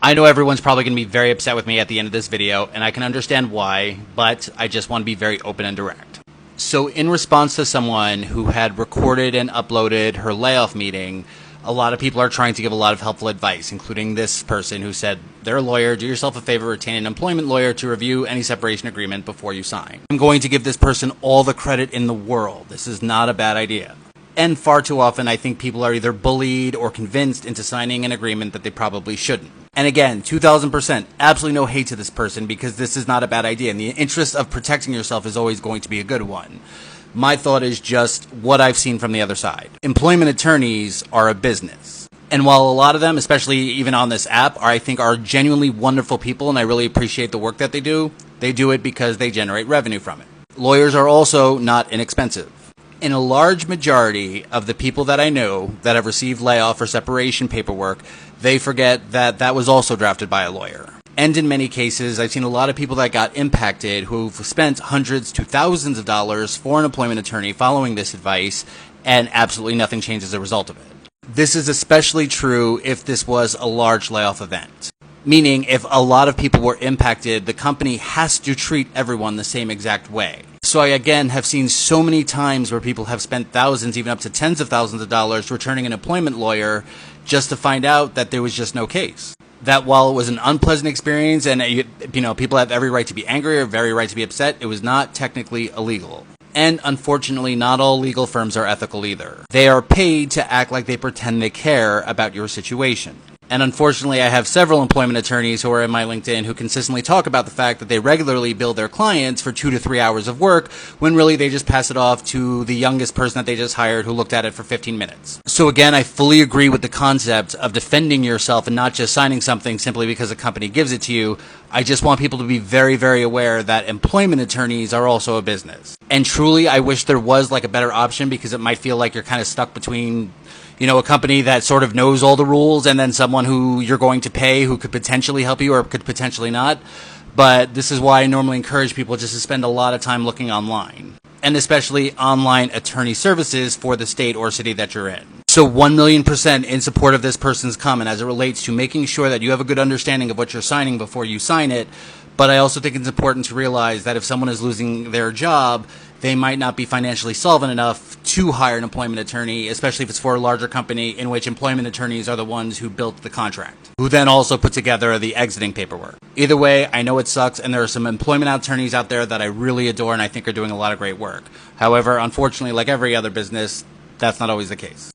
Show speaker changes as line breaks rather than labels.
I know everyone's probably going to be very upset with me at the end of this video, and I can understand why, but I just want to be very open and direct. So in response to someone who had recorded and uploaded her layoff meeting, a lot of people are trying to give a lot of helpful advice, including this person who said, they're a lawyer, do yourself a favor, retain an employment lawyer to review any separation agreement before you sign. I'm going to give this person all the credit in the world. This is not a bad idea. And far too often, I think people are either bullied or convinced into signing an agreement that they probably shouldn't. And again, 2000%, absolutely no hate to this person because this is not a bad idea. And the interest of protecting yourself is always going to be a good one. My thought is just what I've seen from the other side. Employment attorneys are a business. And while a lot of them, especially even on this app, I think are genuinely wonderful people and I really appreciate the work that they do it because they generate revenue from it. Lawyers are also not inexpensive. In a large majority of the people that I know that have received layoff or separation paperwork, they forget that that was also drafted by a lawyer. And in many cases, I've seen a lot of people that got impacted who've spent hundreds to thousands of dollars for an employment attorney following this advice, and absolutely nothing changed as a result of it. This is especially true if this was a large layoff event. Meaning, if a lot of people were impacted, the company has to treat everyone the same exact way. So I, again, have seen so many times where people have spent thousands, even up to tens of thousands of dollars returning an employment lawyer just to find out that there was just no case. That while it was an unpleasant experience and, people have every right to be angry or very right to be upset, it was not technically illegal. And unfortunately, not all legal firms are ethical either. They are paid to act like they pretend they care about your situation. And unfortunately, I have several employment attorneys who are in my LinkedIn who consistently talk about the fact that they regularly bill their clients for 2 to 3 hours of work when really they just pass it off to the youngest person that they just hired who looked at it for 15 minutes. So again, I fully agree with the concept of defending yourself and not just signing something simply because a company gives it to you. I just want people to be very, very aware that employment attorneys are also a business. And truly, I wish there was like a better option because it might feel like you're kind of stuck between a company that sort of knows all the rules and then someone who you're going to pay who could potentially help you or could potentially not. But this is why I normally encourage people just to spend a lot of time looking online, and especially online attorney services for the state or city that you're in. So 1,000,000% in support of this person's comment as it relates to making sure that you have a good understanding of what you're signing before you sign it. But I also think it's important to realize that if someone is losing their job, they might not be financially solvent enough to hire an employment attorney, especially if it's for a larger company in which employment attorneys are the ones who built the contract, who then also put together the exiting paperwork. Either way, I know it sucks, and there are some employment attorneys out there that I really adore and I think are doing a lot of great work. However, unfortunately, like every other business, that's not always the case.